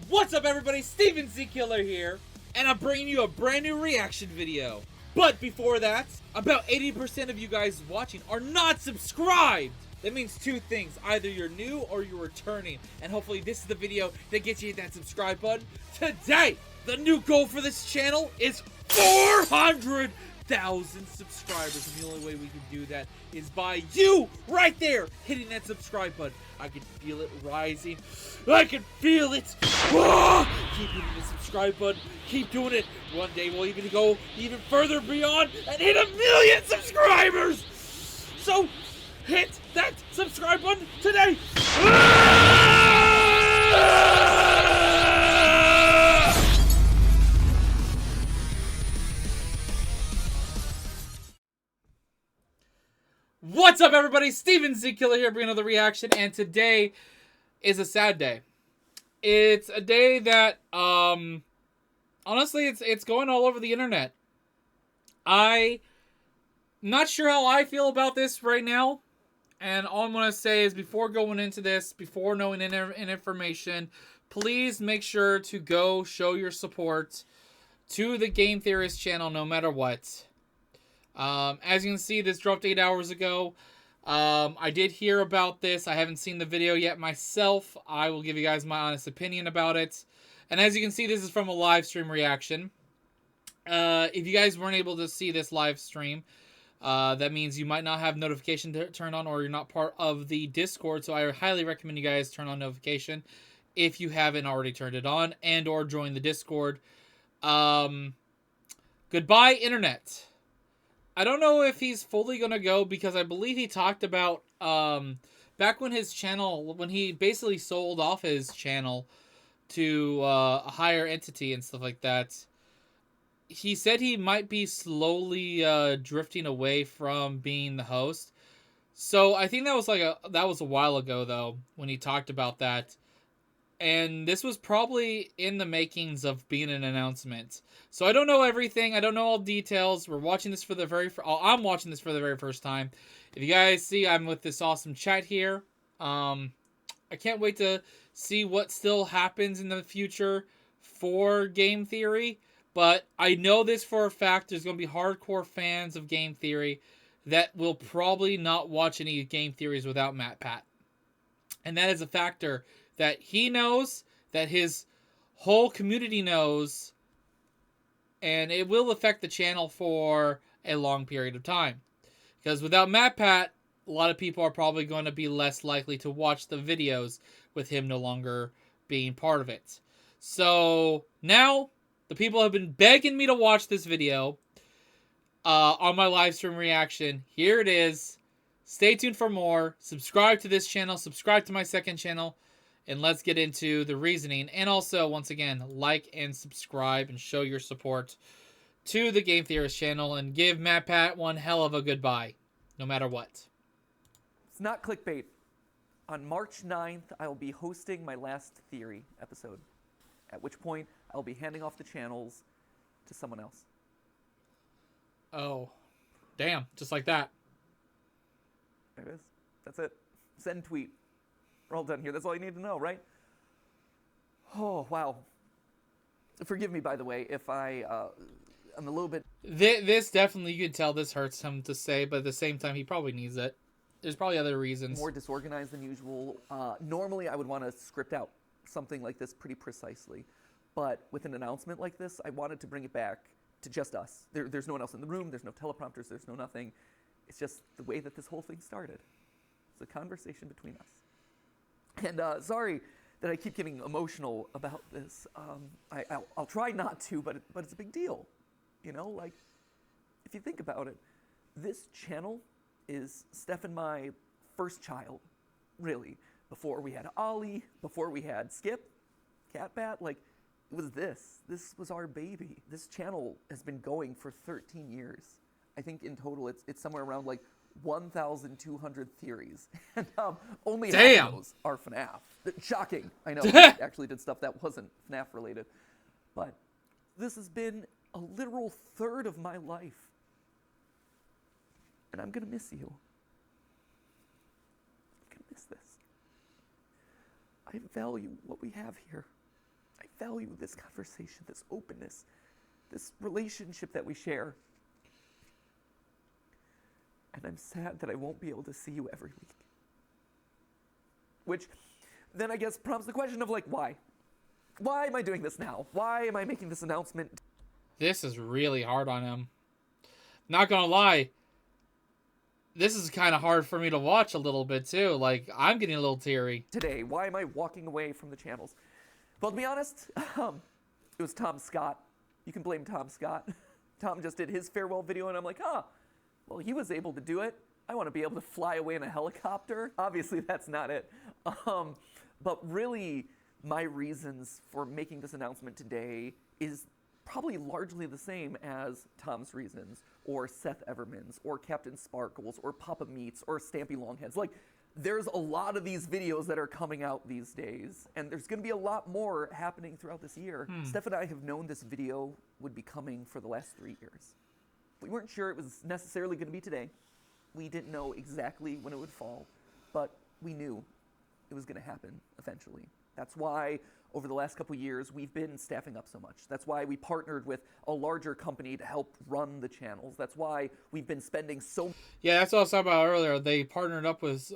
What's up everybody, Steven Z Killer here, and I'm bringing you a brand new reaction video. But before that, about 80% of you guys watching are not subscribed. That means two things, either you're new or you're returning, and hopefully this is the video that gets you that subscribe button. Today, the new goal for this channel is 400,000 subscribers, and the only way we can do that is by you right there hitting that subscribe button. I can feel it rising. I can feel it. Ah! Keep hitting the subscribe button. Keep doing it. One day we'll even go even further beyond and hit 1 million subscribers. So hit that subscribe button today. What's up everybody, Steven Z Killer here bringing another reaction, and today is a sad day. It's a day that honestly it's going all over the internet. I'm not sure how I feel about this right now, and all I'm going to say is before going into this, before knowing any information, please make sure to go show your support to the Game Theorist channel no matter what. As you can see, this dropped 8 hours ago. I did hear about this. I haven't seen the video yet myself. I will give you guys my honest opinion about it. And as you can see, this is from a live stream reaction. If you guys weren't able to see this live stream, that means you might not have notification turned on, or you're not part of the Discord. So I highly recommend you guys turn on notification if you haven't already turned it on, and or join the Discord. Goodbye, internet. I don't know if he's fully going to go, because I believe he talked about back when his channel, when he basically sold off his channel to a higher entity and stuff like that, he said he might be slowly drifting away from being the host. So I think that was a while ago though when he talked about that. And this was probably in the makings of being an announcement. So I don't know everything. I don't know all details. We're watching this for the I'm watching this for the very first time. If you guys see, I'm with this awesome chat here. I can't wait to see what still happens in the future for Game Theory. But I know this for a fact. There's going to be hardcore fans of Game Theory that will probably not watch any Game Theories without MatPat. And that is a factor that he knows, that his whole community knows, and it will affect the channel for a long period of time. Because without MatPat, a lot of people are probably going to be less likely to watch the videos with him no longer being part of it. So now, the people have been begging me to watch this video on my live stream reaction. Here it is. Stay tuned for more. Subscribe to this channel. Subscribe to my second channel. And let's get into the reasoning. And also, once again, like and subscribe and show your support to the Game Theorist channel. And give MatPat one hell of a goodbye, no matter what. It's not clickbait. On March 9th, I will be hosting my last Theory episode. At which point, I will be handing off the channels to someone else. Oh, damn. Just like that. There it is. That's it. Send tweet. We're all done here. That's all you need to know, right? Oh, wow. Forgive me, by the way, if I'm a little bit... This definitely, you could tell this hurts him to say, but at the same time, he probably needs it. There's probably other reasons. More disorganized than usual. Normally, I would want to script out something like this pretty precisely. But with an announcement like this, I wanted to bring it back to just us. There's no one else in the room. There's no teleprompters. There's no nothing. It's just the way that this whole thing started. It's a conversation between us. And sorry that I keep getting emotional about this. I'll try not to, but it's a big deal. You know, like, if you think about it, this channel is Steph and my first child, really. Before we had Ollie, before we had Skip, MatPat, like, it was this. This was our baby. This channel has been going for 13 years. I think in total it's somewhere around like 1,200 theories, and only half of those are FNAF. Shocking, I know. We actually did stuff that wasn't FNAF related, but this has been a literal third of my life, and I'm gonna miss you. I'm gonna miss this. I value what we have here. I value this conversation, this openness, this relationship that we share. And I'm sad that I won't be able to see you every week. Which then I guess prompts the question of like, why? Why am I doing this now? Why am I making this announcement? This is really hard on him. Not gonna lie, this is kind of hard for me to watch a little bit too. Like, I'm getting a little teary. Today, why am I walking away from the channels? Well, to be honest, it was Tom Scott. You can blame Tom Scott. Tom just did his farewell video, and I'm like, well, he was able to do it. I want to be able to fly away in a helicopter. Obviously, that's not it. But really, my reasons for making this announcement today is probably largely the same as Tom's reasons, or Seth Everman's, or Captain Sparkles, or Papa Meats, or Stampy Longheads. Like, there's a lot of these videos that are coming out these days, and there's going to be a lot more happening throughout this year. Steph and I have known this video would be coming for the last 3 years. We weren't sure it was necessarily going to be today. We didn't know exactly when it would fall, but we knew it was going to happen eventually. That's why over the last couple years we've been staffing up so much. That's why we partnered with a larger company to help run the channels. That's why we've been spending so... Yeah, that's what I was talking about earlier. They partnered up with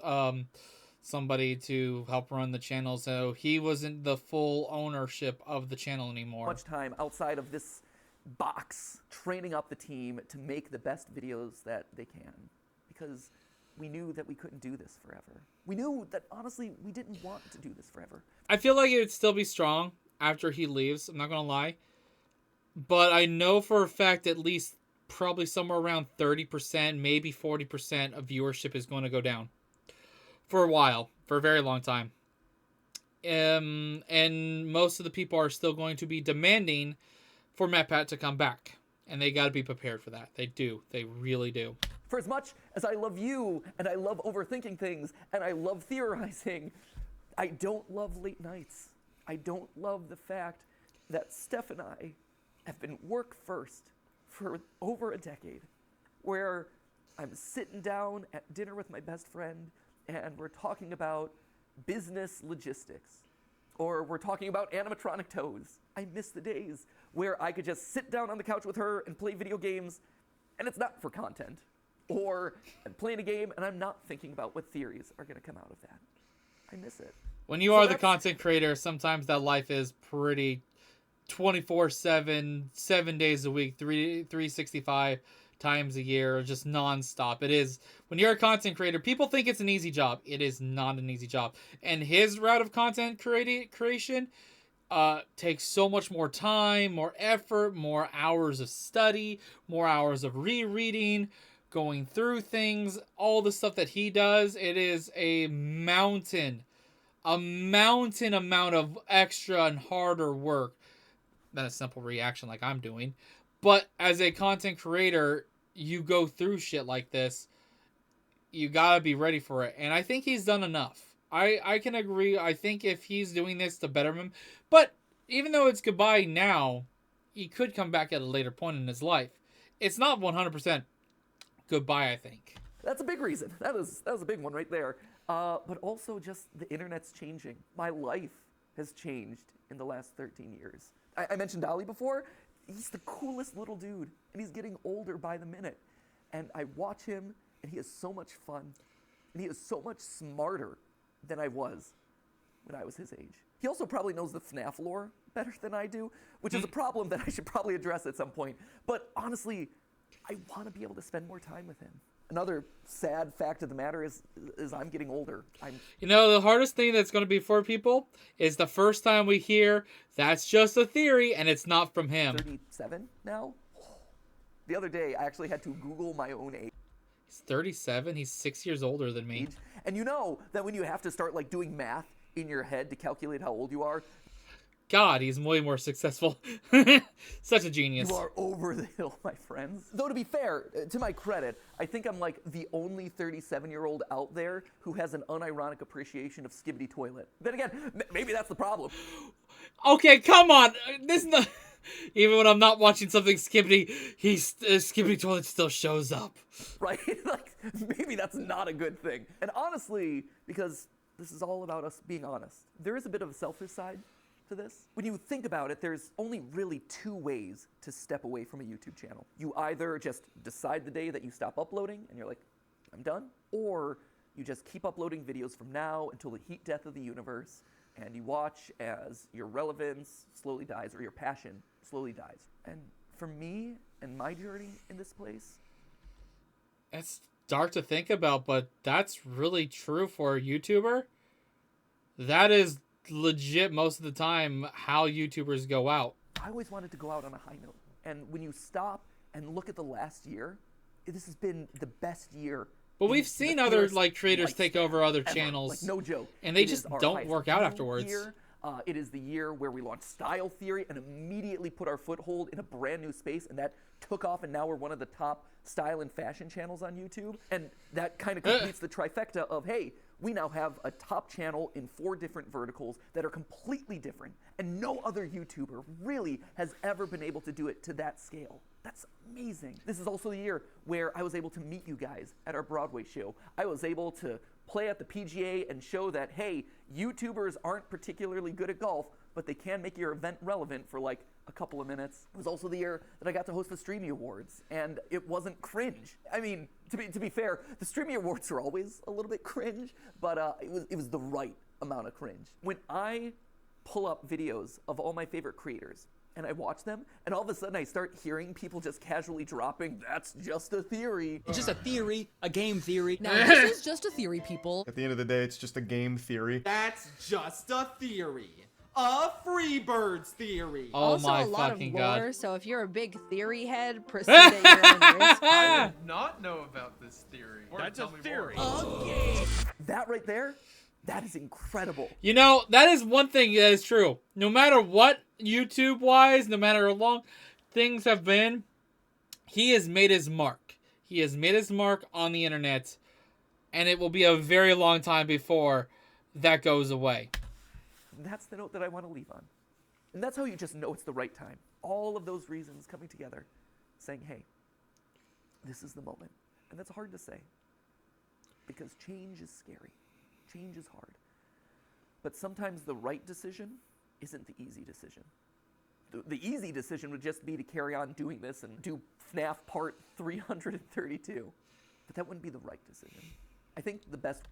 somebody to help run the channel, so he wasn't the full ownership of the channel anymore. Much time outside of this box training up the team to make the best videos that they can, because we knew that we couldn't do this forever. We knew that, honestly, we didn't want to do this forever. I feel like it would still be strong after he leaves, I'm not going to lie. But I know for a fact at least probably somewhere around 30%, maybe 40% of viewership is going to go down. For a while. For a very long time. And most of the people are still going to be demanding for MatPat to come back. And they got to be prepared for that. They do. They really do. For as much as I love you, and I love overthinking things, and I love theorizing, I don't love late nights. I don't love the fact that Steph and I have been work first for over a decade, where I'm sitting down at dinner with my best friend, and we're talking about business logistics, or we're talking about animatronic toes. I miss the days where I could just sit down on the couch with her and play video games, and it's not for content. Or I'm playing a game and I'm not thinking about what theories are going to come out of that. I miss it. When you are the content creator, sometimes that life is pretty 24/7, 7 days a week, 365 times a year, just nonstop. It is. When you're a content creator, people think it's an easy job. It is not an easy job. And his route of content creation takes so much more time, more effort, more hours of study, more hours of rereading, going through things, all the stuff that he does. It is a mountain amount of extra and harder work than a simple reaction like I'm doing. But as a content creator, you go through shit like this, you gotta be ready for it. And I think he's done enough. I can agree. I think if he's doing this to better him, but even though it's goodbye now, he could come back at a later point in his life. It's not 100% goodbye, I think. That's a big reason. That was a big one right there. But also just the internet's changing. My life has changed in the last 13 years. I mentioned Dolly before. He's the coolest little dude, and he's getting older by the minute. And I watch him, and he is so much fun. And he is so much smarter than I was when I was his age. He also probably knows the FNAF lore better than I do, which is a problem that I should probably address at some point. But honestly, I want to be able to spend more time with him. Another sad fact of the matter is I'm getting older. You know, the hardest thing that's going to be for people is the first time we hear that's just a theory and it's not from him. 37 now? The other day, I actually had to Google my own age. He's 37. He's 6 years older than me. And you know that when you have to start like doing math in your head to calculate how old you are, God, he's way more successful. Such a genius. You are over the hill, my friends. Though to be fair, to my credit, I think I'm like the only 37-year-old out there who has an unironic appreciation of Skibidi Toilet. Then again, maybe that's the problem. Okay, come on. This is not... Even when I'm not watching something Skibidi, Skibidi Toilet still shows up. Right? Like, maybe that's not a good thing. And honestly, because this is all about us being honest, there is a bit of a selfish side to to this? When you think about it, there's only really 2 ways to step away from a YouTube channel. You either just decide the day that you stop uploading and you're like, I'm done, or you just keep uploading videos from now until the heat death of the universe, and you watch as your relevance slowly dies or your passion slowly dies. And for me and my journey in this place, It's dark to think about, but that's really true for a YouTuber. That is legit most of the time how YouTubers go out. I always wanted to go out on a high note. And when you stop and look at the last year, this has been the best year. But we've seen other creators take over other ever. channels. Like, no joke. And they It just is our don't highest work out view afterwards. year. It is the year where we launched Style Theory and immediately put our foothold in a brand new space, and that took off, and now we're one of the top style and fashion channels on YouTube. And that kind of completes the trifecta of, hey, we now have a top channel in 4 different verticals that are completely different, and no other YouTuber really has ever been able to do it to that scale. That's amazing. This is also the year where I was able to meet you guys at our Broadway show. I was able to play at the PGA and show that, hey, YouTubers aren't particularly good at golf, but they can make your event relevant for like a couple of minutes. It was also the year that I got to host the Streamy Awards, and it wasn't cringe. I mean, to be fair, the Streamy Awards are always a little bit cringe, but it was the right amount of cringe. When I pull up videos of all my favorite creators, and I watch them, and all of a sudden I start hearing people just casually dropping, "That's just a theory." It's just a theory, a game theory. Now, this is just a theory, people. At the end of the day, it's just a game theory. That's just a theory. A Freebirds theory. Oh Also, my a lot of fucking lore, god. so if you're a big theory head, proceed at your own risk. I did not know about this theory. That's a theory. That right there, that is incredible. You know, that is one thing that is true. No matter what YouTube-wise, no matter how long things have been, he has made his mark. He has made his mark on the internet, and it will be a very long time before that goes away. That's the note that I want to leave on. And that's how you just know it's the right time. All of those reasons coming together, saying, hey, this is the moment. And that's hard to say, because change is scary. Change is hard. But sometimes the right decision isn't the easy decision. The easy decision would just be to carry on doing this and do FNAF Part 332. But that wouldn't be the right decision. I think the best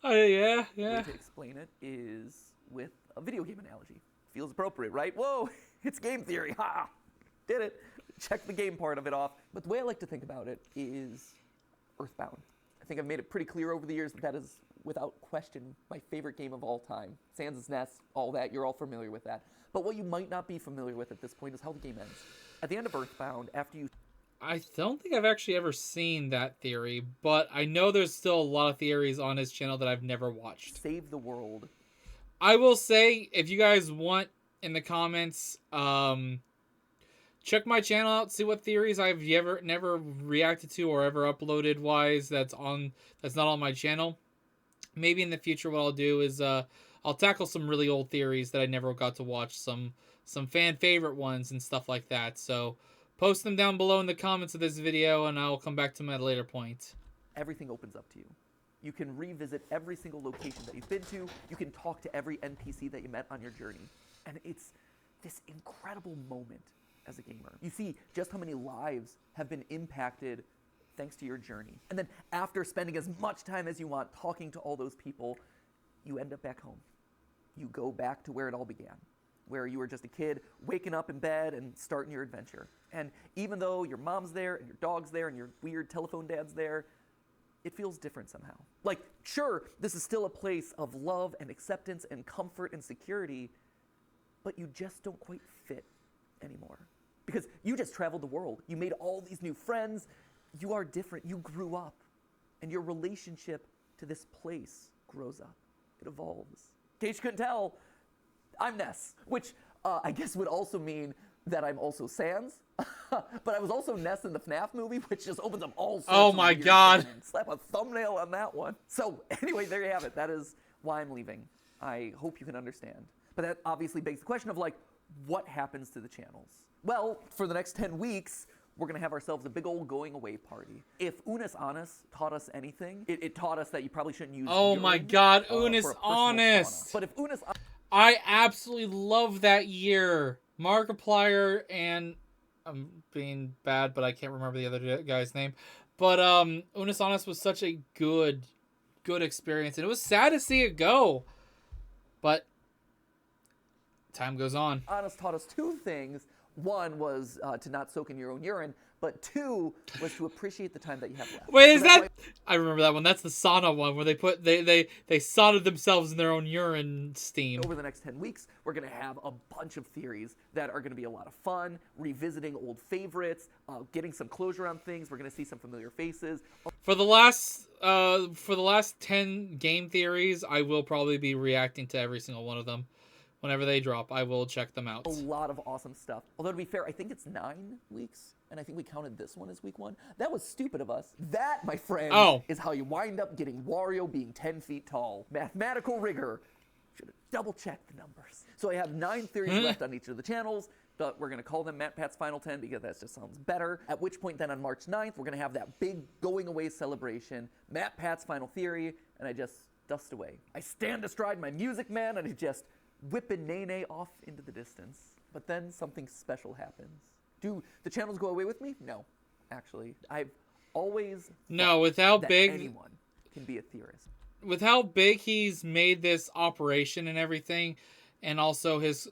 Yeah. way to explain it is with a video game analogy. Feels appropriate, right? Whoa, it's game theory. Ha! Did it. Check the game part of it off. But the way I like to think about it is Earthbound. I think I've made it pretty clear over the years that that is, without question, my favorite game of all time. Sans' Nest, all that, you're all familiar with that. But what you might not be familiar with at this point is how the game ends. At the end of Earthbound, after you I don't think I've actually ever seen that theory, but I know there's still a lot of theories on his channel that I've never watched. save the world, I will say, if you guys want in the comments, check my channel out, see what theories I've never reacted to or ever uploaded wise that's not on my channel. Maybe in the future what I'll do is I'll tackle some really old theories that I never got to watch, some fan favorite ones and stuff like that. So post them down below in the comments of this video and I'll come back to them at a later point. everything opens up to you. You can revisit every single location that you've been to. You can talk to every NPC that you met on your journey. And it's this incredible moment as a gamer. You see just how many lives have been impacted thanks to your journey. And then after spending as much time as you want talking to all those people, you end up back home. You go back to where it all began, where you were just a kid waking up in bed and starting your adventure. And even though your mom's there and your dog's there and your weird telephone dad's there, it feels different somehow. Like, sure, this is still a place of love and acceptance and comfort and security, but you just don't quite fit anymore. Because you just traveled the world. You made all these new friends. You are different. You grew up. And your relationship to this place grows up. It evolves. In case you couldn't tell, I'm Ness, which I guess would also mean that I'm also Sans. But I was also Ness in the FNAF movie, which just opens up all sorts Oh of my weird God. things. Slap a thumbnail on that one. So anyway, there you have it. That is why I'm leaving. I hope you can understand. But that obviously begs the question of, like, what happens to the channels? Well, for the next 10 weeks, we're going to have ourselves a big old going away party. If Unis Honest taught us anything, it taught us that you probably shouldn't use Oh my urine, God, for a Unis personal Honest. sauna. But if Unis I absolutely love that year. Markiplier and I'm being bad, but I can't remember the other guy's name. But Unisonus was such a good experience, and it was sad to see it go. But time goes on. Honest taught us two things. One was to not soak in your own urine, but two was to appreciate the time that you have left. Wait, So is that's that? why I remember that one. That's the sauna one where they saunted themselves in their own urine steam. over the next 10 weeks, we're going to have a bunch of theories that are going to be a lot of fun, revisiting old favorites, getting some closure on things. We're going to see some familiar faces. For the last 10 game theories, I will probably be reacting to every single one of them. Whenever they drop, I will check them out. A lot of awesome stuff. Although, to be fair, I think it's 9 weeks, and I think we counted this one as week 1. That was stupid of us. That, my friend, is how you wind up getting Wario being 10 feet tall. Mathematical rigor. Should have double-checked the numbers. So I have 9 theories left on each of the channels, but we're going to call them MatPat's Final 10 because that just sounds better. At which point then on March 9th, we're going to have that big going-away celebration, MatPat's Final Theory, and I just dust away. I stand astride my Music Man, and I just whipping Nene off into the distance. But then something special happens. Do the channels go away with me? No, actually. I've always No, with how that big anyone can be a theorist. with how big he's made this operation and everything, and also his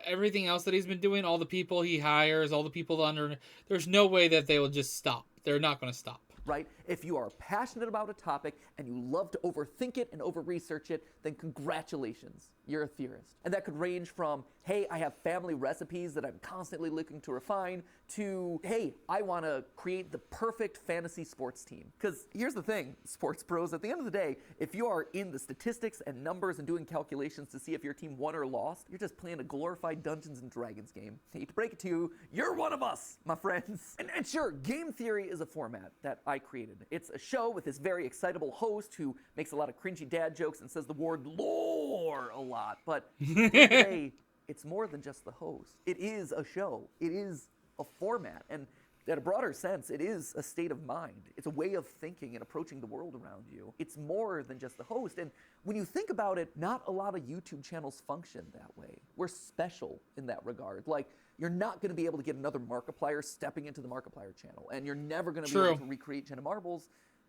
everything else that he's been doing, all the people he hires, all the people under, there's no way that they will just stop. They're not going to stop. Right? If you are passionate about a topic and you love to overthink it and over-research it, then congratulations, you're a theorist. And that could range from, hey, I have family recipes that I'm constantly looking to refine, to, hey, I want to create the perfect fantasy sports team. Because here's the thing, sports pros, at the end of the day, if you are in the statistics and numbers and doing calculations to see if your team won or lost, you're just playing a glorified Dungeons & Dragons game. Hate to break it to you, you're one of us, my friends. And sure, game theory is a format that I created. It's a show with this very excitable host who makes a lot of cringy dad jokes and says the word lore a lot. But at the end of the day, it's more than just the host. It is a show. It is a format. And in a broader sense, it is a state of mind. It's a way of thinking and approaching the world around you. It's more than just the host. And when you think about it, not a lot of YouTube channels function that way. We're special in that regard. Like, you're not going to be able to get another Markiplier stepping into the Markiplier channel. And you're never going to be able to recreate Jenna Marbles.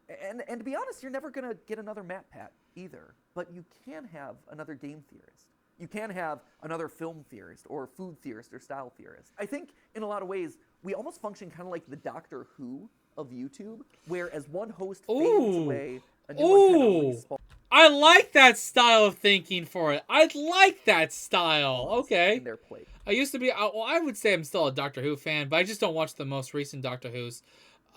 And to be honest, you're never going to get another MatPat either. But you can have another game theorist. You can have another film theorist or food theorist or style theorist. I think in a lot of ways, we almost function kind of like the Doctor Who of YouTube, where as one host fades away, a new one kind of respawns. I like that style of thinking for it. I like that style. Okay. In their place. I used to be, well, I would say I'm still a Doctor Who fan, but I just don't watch the most recent Doctor Who's.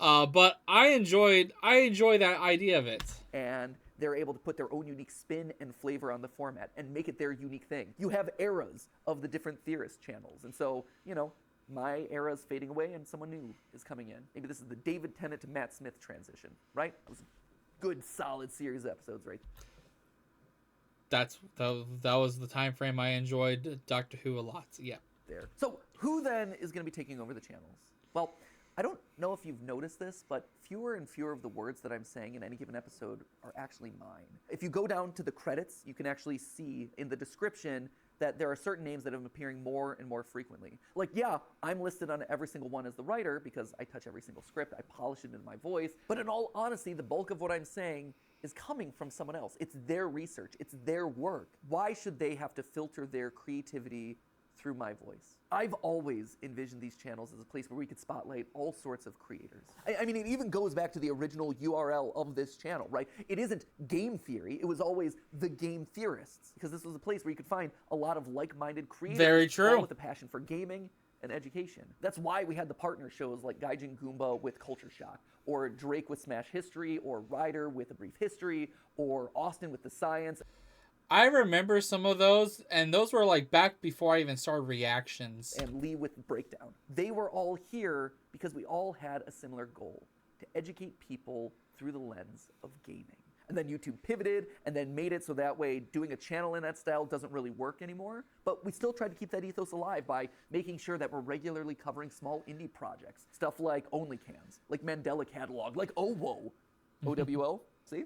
But I enjoy that idea of it. And they're able to put their own unique spin and flavor on the format and make it their unique thing. You have eras of the different theorist channels. And so, you know, my era is fading away and someone new is coming in. Maybe this is the David Tennant to Matt Smith transition, right? It was a good, solid series of episodes, right? That was the time frame I enjoyed Doctor Who a lot. Yeah. There. So who then is going to be taking over the channels? Well, I don't know if you've noticed this, but fewer and fewer of the words that I'm saying in any given episode are actually mine. If you go down to the credits, you can actually see in the description that there are certain names that have been appearing more and more frequently. Like, yeah, I'm listed on every single one as the writer because I touch every single script, I polish it into my voice, but in all honesty, the bulk of what I'm saying is coming from someone else. It's their research, it's their work. Why should they have to filter their creativity through my voice? I've always envisioned these channels as a place where we could spotlight all sorts of creators. I mean, it even goes back to the original URL of this channel, right? It isn't game theory, it was always the game theorists, because this was a place where you could find a lot of like-minded creators. Very true. All with a passion for gaming and education. That's why we had the partner shows like Gaijin Goomba with Culture Shock, or Drake with Smash History, or Ryder with A Brief History, or Austin with The Science. I remember some of those, and those were like back before I even started reactions. And Lee with Breakdown. They were all here because we all had a similar goal, to educate people through the lens of gaming. And then YouTube pivoted and then made it so that way doing a channel in that style doesn't really work anymore. But we still tried to keep that ethos alive by making sure that we're regularly covering small indie projects. Stuff like OnlyCans, like Mandela Catalog, like OWO. OWO, see?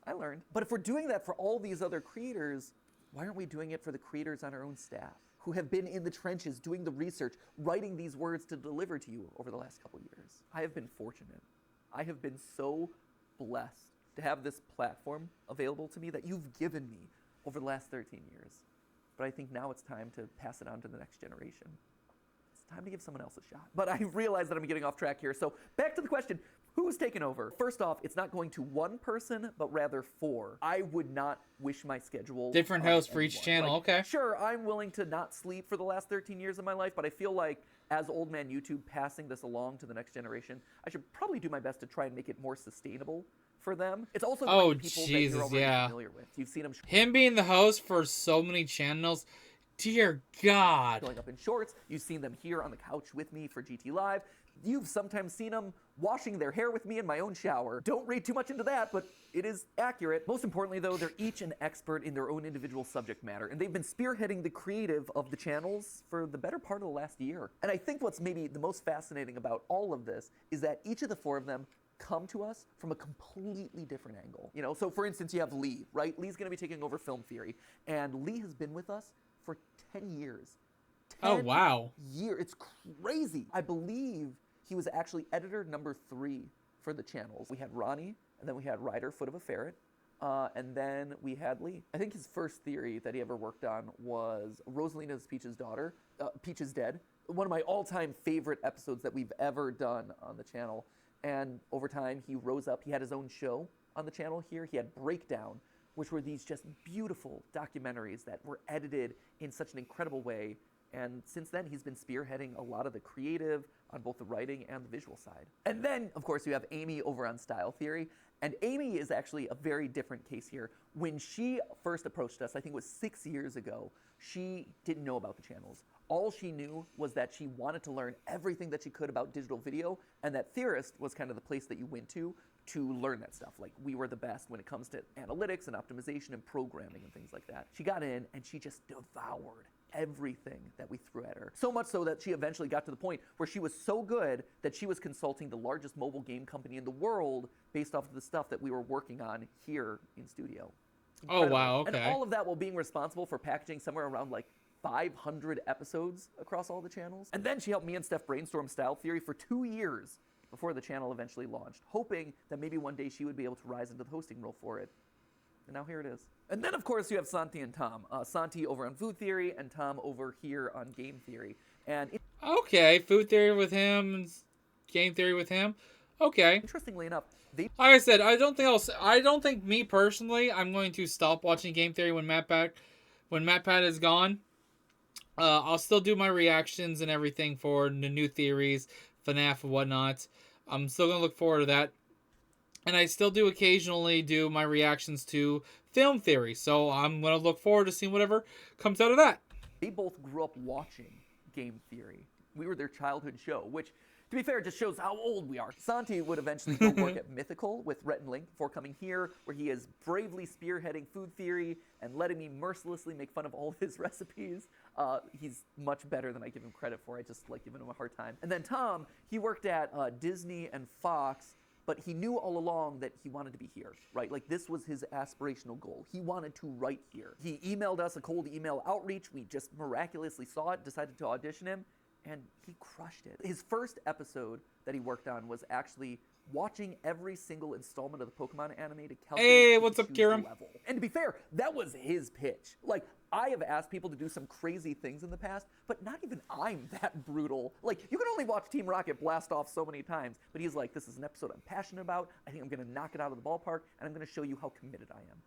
I learned. But if we're doing that for all these other creators, Why aren't we doing it for the creators on our own staff who have been in the trenches doing the research, writing these words to deliver to you over the last couple years? I have been fortunate. I have been so blessed to have this platform available to me that you've given me over the last 13 years. But I think now it's time to pass it on to the next generation. It's time to give someone else a shot. But I realize that I'm getting off track here. So back to the question, who's taking over? First off, it's not going to one person, but rather 4. I would not wish my schedule Different on host for each anyone. channel, Like, okay. Sure, I'm willing to not sleep for the last 13 years of my life, but I feel like as old man YouTube passing this along to the next generation, I should probably do my best to try and make it more sustainable for them. It's also going to be people that Jesus, you're already yeah. familiar with. You've seen them Him being the host for so many channels, dear God. showing up in shorts. You've seen them here on the couch with me for GT Live. You've sometimes seen them washing their hair with me in my own shower. Don't read too much into that, but it is accurate. Most importantly, though, they're each an expert in their own individual subject matter, and they've been spearheading the creative of the channels for the better part of the last year. And I think what's maybe the most fascinating about all of this is that each of the 4 of them come to us from a completely different angle. You know, so for instance, you have Lee, right? Lee's going to be taking over Film Theory, and Lee has been with us for 10 years. Oh, wow. It's crazy. I believe he was actually editor number 3 for the channels. We had Ronnie, and then we had Ryder, Foot of a Ferret, and then we had Lee. I think his first theory that he ever worked on was Rosalina's Peach's daughter, Peach is Dead, one of my all-time favorite episodes that we've ever done on the channel. And over time, he rose up. He had his own show on the channel here. He had Breakdown, which were these just beautiful documentaries that were edited in such an incredible way. And since then, he's been spearheading a lot of the creative on both the writing and the visual side. And then, of course, you have Amy over on Style Theory. And Amy is actually a very different case here. When she first approached us, I think it was 6 years ago, she didn't know about the channels. All she knew was that she wanted to learn everything that she could about digital video, and that Theorist was kind of the place that you went to learn that stuff. Like, we were the best when it comes to analytics and optimization and programming and things like that. She got in and she just devoured everything that we threw at her. So much so that she eventually got to the point where she was so good that she was consulting the largest mobile game company in the world based off of the stuff that we were working on here in studio. Oh, wow, And okay. all of that while being responsible for packaging somewhere around like 500 episodes across all the channels. And then she helped me and Steph brainstorm Style Theory for 2 years before the channel eventually launched, hoping that maybe one day she would be able to rise into the hosting role for it. And now here it is. And then, of course, you have Santi and Tom. Santi over on Food Theory and Tom over here on Game Theory. And Okay, Food Theory with him, Game Theory with him. Okay. interestingly enough, they Like I said, I don't think me personally, I'm going to stop watching Game Theory when MatPat is gone. I'll still do my reactions and everything for the new theories, FNAF and whatnot. I'm still gonna look forward to that. And I still do occasionally do my reactions to Film Theory, so I'm gonna look forward to seeing whatever comes out of that. both grew up watching Game Theory. We were their childhood show, which, to be fair, just shows how old we are. Santi would eventually go work at Mythical with Rhett and Link before coming here, where he is bravely spearheading Food Theory and letting me mercilessly make fun of all of his recipes. He's much better than I give him credit for. I just like giving him a hard time. And then Tom, he worked at Disney and Fox, but he knew all along that he wanted to be here, right? Like, this was his aspirational goal. He wanted to write here. He emailed us a cold email outreach. We just miraculously saw it, decided to audition him, and he crushed it. His first episode that he worked on was actually watching every single installment of the Pokemon anime to calculate Hey, what's up, Pikachu's Kieran? level. And to be fair, that was his pitch. Like, I have asked people to do some crazy things in the past, but not even I'm that brutal. Like, you can only watch Team Rocket blast off so many times, but he's like, this is an episode I'm passionate about. I think I'm going to knock it out of the ballpark, and I'm going to show you how committed I am.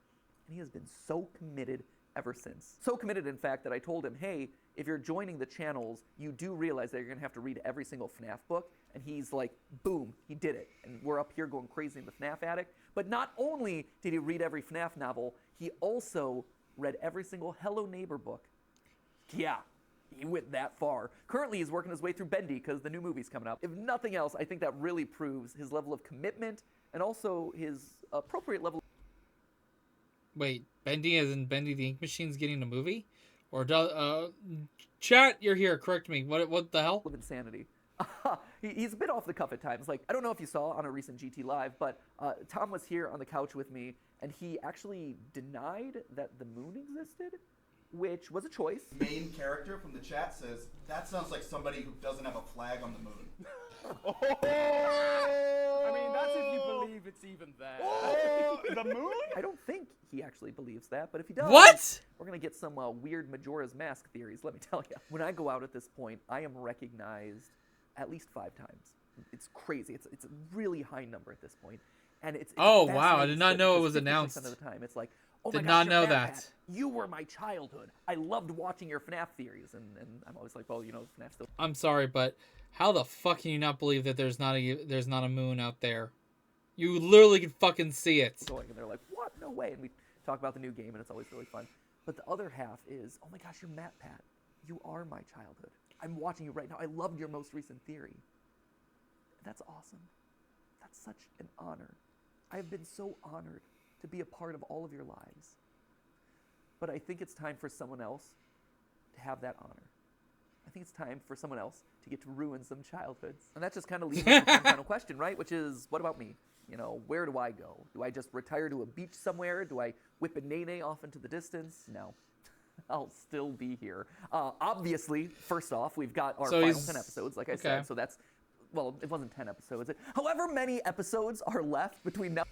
And he has been so committed ever since. So committed, in fact, that I told him, hey, if you're joining the channels, you do realize that you're going to have to read every single FNAF book. And he's like, boom, he did it. And we're up here going crazy in the FNAF addict. But not only did he read every FNAF novel, he also read every single Hello Neighbor book. Yeah, he went that far. Currently, he's working his way through Bendy because the new movie's coming up. If nothing else, I think that really proves his level of commitment and also his appropriate level. Wait, Bendy as in Bendy the Ink Machine's getting a movie? Or does chat, you're here, correct me. What the hell? Of insanity. He's a bit off the cuff at times. Like, I don't know if you saw on a recent GT Live, but Tom was here on the couch with me, and he actually denied that the moon existed. which was a choice. Main character from the chat says, that sounds like somebody who doesn't have a flag on the moon. I mean, that's if you believe it's even that. The moon? I don't think he actually believes that, but if he does, What? we're going to get some weird Majora's Mask theories, let me tell you. When I go out at this point, I am recognized at least 5 times. It's crazy. It's a really high number at this point. And it's Oh, wow. I fascinating did not stuff know it because was 50% announced. of the time, it's like, oh Did my not gosh, know you're that. MatPat. You were my childhood. I loved watching your FNAF theories. And I'm always like, well, you know, FNAF still I'm sorry, but how the fuck can you not believe that there's not a moon out there? You literally can fucking see it. going, and they're like, what? No way. And we talk about the new game, and it's always really fun. But the other half is, oh my gosh, you're MatPat. You are my childhood. I'm watching you right now. I loved your most recent theory. That's awesome. That's such an honor. I have been so honored to be a part of all of your lives. But I think it's time for someone else to have that honor. I think it's time for someone else to get to ruin some childhoods. And that just kind of leads us to the final question, right? Which is, what about me? You know, where do I go? Do I just retire to a beach somewhere? Do I whip a nene off into the distance? No. I'll still be here. Obviously, first off, we've got our final 10 episodes, like I said. So that's, well, it wasn't 10 episodes. However many episodes are left between now.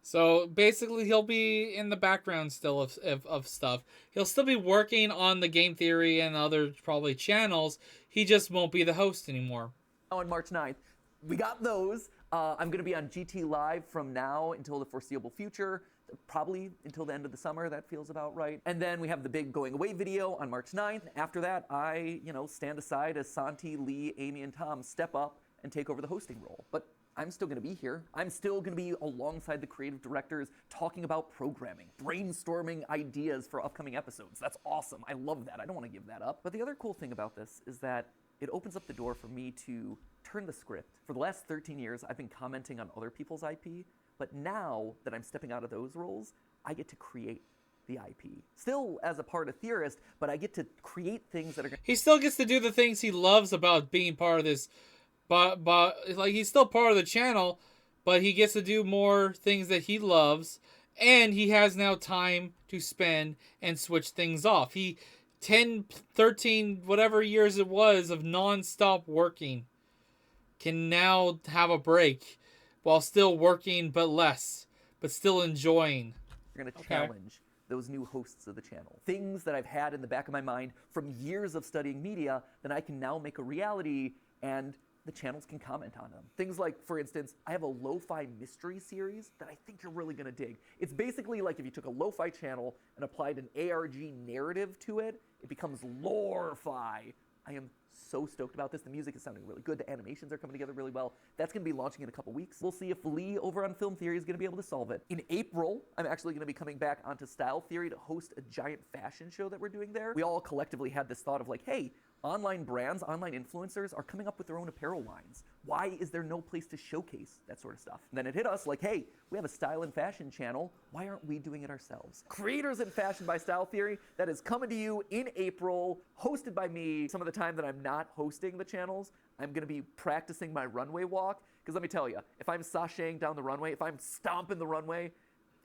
So basically, he'll be in the background still of stuff. He'll still be working on the game theory and other probably channels. He just won't be the host anymore. On March 9th. We got those. I'm going to be on GT Live from now until the foreseeable future. Probably until the end of the summer. That feels about right. And then we have the big going away video on March 9th. After that, I, stand aside as Santi, Lee, Amy, and Tom step up and take over the hosting role. But I'm still going to be here. I'm still going to be alongside the creative directors talking about programming, brainstorming ideas for upcoming episodes. That's awesome. I love that. I don't want to give that up. But the other cool thing about this is that it opens up the door for me to turn the script. For the last 13 years, I've been commenting on other people's IP, but now that I'm stepping out of those roles, I get to create the IP. Still as a part of Theorist, but I get to create things that are going to... He still gets to do the things he loves about being part of this. But like, he's still part of the channel, but he gets to do more things that he loves, and he has now time to spend and switch things off. 10, 13, whatever years it was of non-stop working, can now have a break while still working but less, but still enjoying. We're going to challenge those new hosts of the channel. Things that I've had in the back of my mind from years of studying media that I can now make a reality, and the channels can comment on them. Things like, for instance, I have a lo-fi mystery series that I think you're really gonna dig. It's basically like if you took a lo-fi channel and applied an ARG narrative to it, it becomes lore-fi. I am so stoked about this. The music is sounding really good. The animations are coming together really well. That's going to be launching in a couple weeks. We'll see if Lee over on Film Theory is going to be able to solve it. In April, I'm actually going to be coming back onto Style Theory to host a giant fashion show that we're doing there. We all collectively had this thought of like, hey, online brands, online influencers are coming up with their own apparel lines. Why is there no place to showcase that sort of stuff? And then it hit us like, hey, we have a style and fashion channel. Why aren't we doing it ourselves? Creators in Fashion by Style Theory, that is coming to you in April, hosted by me. Some of the time that I'm not hosting the channels, I'm gonna be practicing my runway walk. Because let me tell you, if I'm sashaying down the runway, if I'm stomping the runway,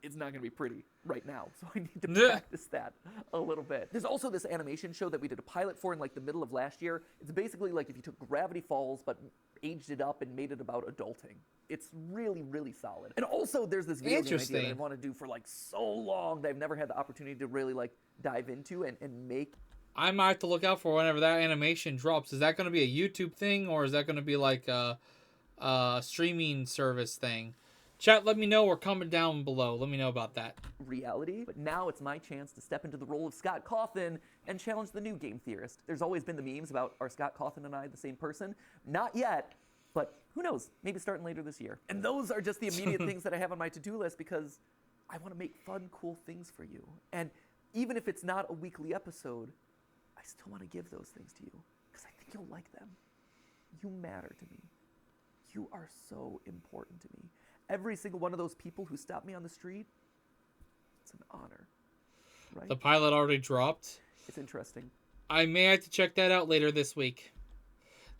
it's not going to be pretty right now. So I need to practice that a little bit. There's also this animation show that we did a pilot for in like the middle of last year. It's basically like if you took Gravity Falls but aged it up and made it about adulting. It's really, really solid. And also there's this video game idea that I want to do for like so long that I've never had the opportunity to really like dive into and make. I might have to look out for whenever that animation drops. Is that going to be a YouTube thing, or is that going to be like a streaming service thing? Chat, let me know, or comment down below. Let me know about that. Reality, but now it's my chance to step into the role of Scott Cawthon and challenge the new game theorist. There's always been the memes about, are Scott Cawthon and I the same person? Not yet, but who knows? Maybe starting later this year. And those are just the immediate things that I have on my to-do list because I want to make fun, cool things for you. And even if it's not a weekly episode, I still want to give those things to you because I think you'll like them. You matter to me. You are so important to me. Every single one of those people who stop me on the street, it's an honor, right? The pilot already dropped. It's interesting. I may have to check that out later this week.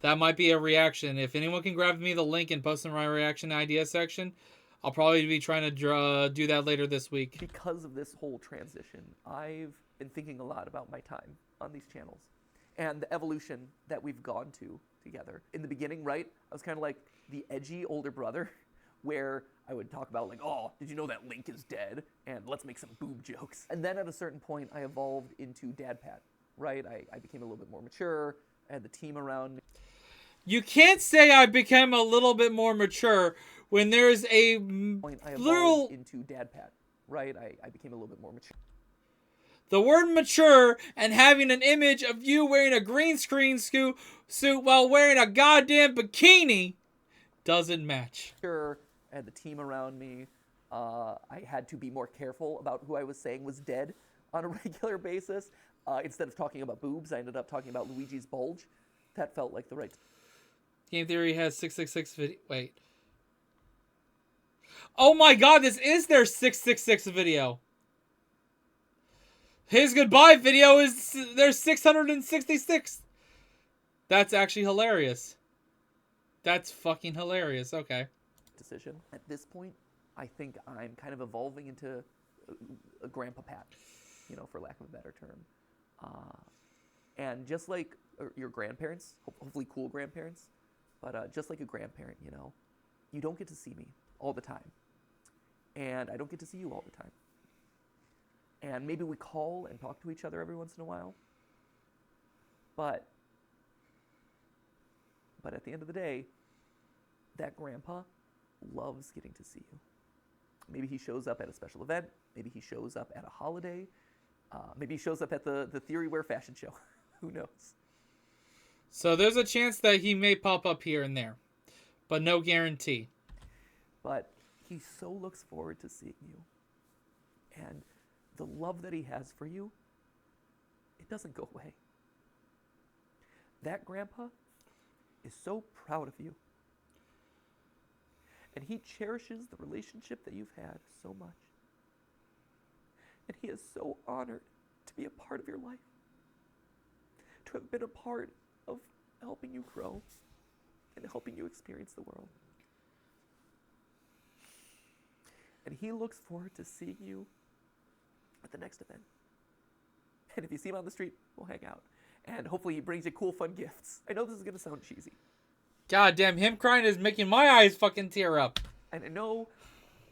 That might be a reaction. If anyone can grab me the link and post in my reaction idea section, I'll probably be trying to do that later this week. Because of this whole transition, I've been thinking a lot about my time on these channels and the evolution that we've gone to together. In the beginning, right, I was kind of like the edgy older brother where I would talk about like, oh, did you know that Link is dead? And let's make some boob jokes. And then at a certain point, I evolved into DadPat, right? I became a little bit more mature. I had the team around me. You can't say I became a little bit more mature when there's a I literal... evolved into DadPat, right? I became a little bit more mature. The word mature and having an image of you wearing a green screen suit while wearing a goddamn bikini doesn't match. I had the team around me. I had to be more careful about who I was saying was dead on a regular basis. Instead of talking about boobs, I ended up talking about Luigi's bulge. That felt like the right... Game Theory has 666 video. Wait. Oh my god, this is their 666 video. His goodbye video is their 666. That's actually hilarious. That's fucking hilarious. Okay. Decision. At this point, I think I'm kind of evolving into a grandpa Pat, you know, for lack of a better term. And just like your grandparents, hopefully cool grandparents, but just like a grandparent, you know, you don't get to see me all the time. And I don't get to see you all the time. And maybe we call and talk to each other every once in a while. But at the end of the day, that grandpa loves getting to see you. Maybe he shows up at a special event. Maybe he shows up at a holiday. Maybe he shows up at the Theory Wear fashion show. Who knows? So there's a chance that he may pop up here and there, but no guarantee. But he so looks forward to seeing you. And the love that he has for you, it doesn't go away. That grandpa is so proud of you. And he cherishes the relationship that you've had so much. And he is so honored to be a part of your life. To have been a part of helping you grow and helping you experience the world. And he looks forward to seeing you at the next event. And if you see him on the street, we'll hang out. And hopefully he brings you cool, fun gifts. I know this is going to sound cheesy. God damn, him crying is making my eyes fucking tear up. And I know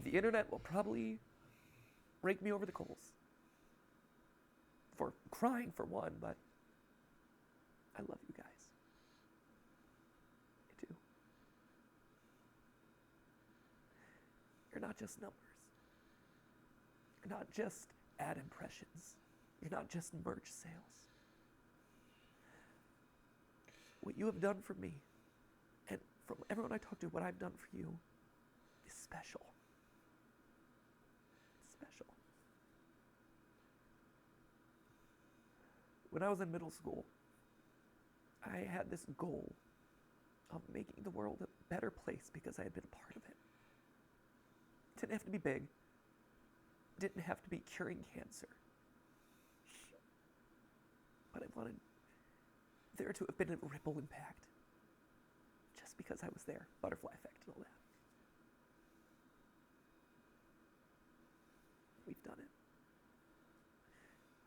the internet will probably rake me over the coals for crying for one, but I love you guys. I do. You're not just numbers. You're not just ad impressions. You're not just merch sales. What you have done for me, and from everyone I talk to, what I've done for you is special. It's special. When I was in middle school, I had this goal of making the world a better place because I had been a part of it. It didn't have to be big. It didn't have to be curing cancer. But I wanted there to have been a ripple impact. Just because I was there. Butterfly effect and all that. We've done it.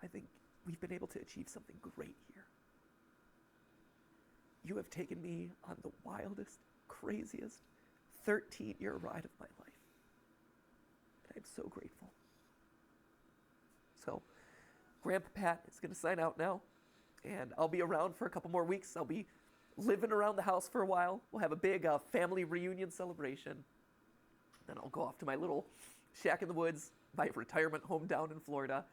I think we've been able to achieve something great here. You have taken me on the wildest, craziest 13-year ride of my life. And I'm so grateful. So, Grandpa Pat is going to sign out now. And I'll be around for a couple more weeks. I'll be living around the house for a while. We'll have a big family reunion celebration. Then I'll go off to my little shack in the woods, my retirement home down in Florida,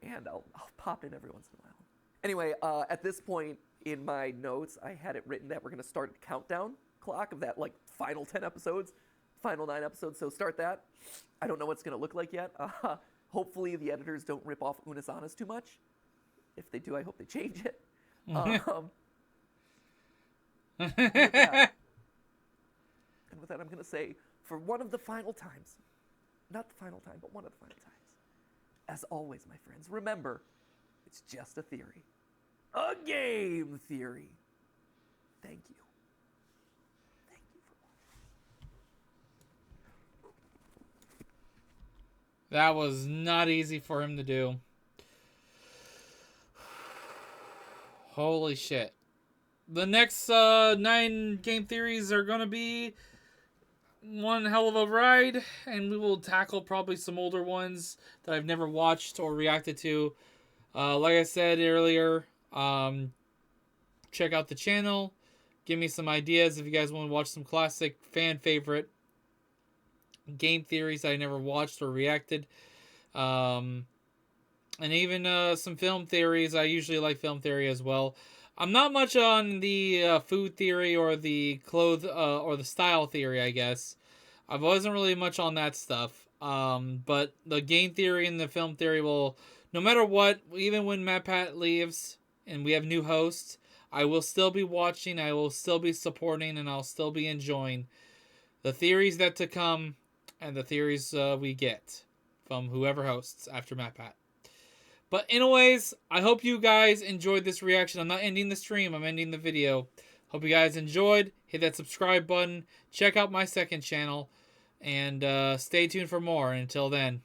and I'll pop in every once in a while. Anyway, at this point in my notes, I had it written that we're going to start a countdown clock of that, like, final 10 episodes, final 9 episodes, so start that. I don't know what it's going to look like yet. Hopefully the editors don't rip off Unisana's too much. If they do, I hope they change it. And with that, I'm going to say, for one of the final times, not the final time, but one of the final times, as always, my friends, remember, it's just a theory. A game theory. Thank you. Thank you for watching. That was not easy for him to do. Holy shit. The next 9 game theories are going to be one hell of a ride, and we will tackle probably some older ones that I've never watched or reacted to. Like I said earlier, check out the channel. Give me some ideas if you guys want to watch some classic fan favorite game theories that I never watched or reacted. And even some film theories. I usually like film theory as well. I'm not much on the food theory or the or the style theory, I guess. I wasn't really much on that stuff. But the game theory and the film theory will, no matter what, even when MatPat leaves and we have new hosts, I will still be watching, I will still be supporting, and I'll still be enjoying the theories that to come and the theories we get from whoever hosts after MatPat. But anyways, I hope you guys enjoyed this reaction. I'm not ending the stream, I'm ending the video. Hope you guys enjoyed. Hit that subscribe button. Check out my second channel. And stay tuned for more. Until then,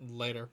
later.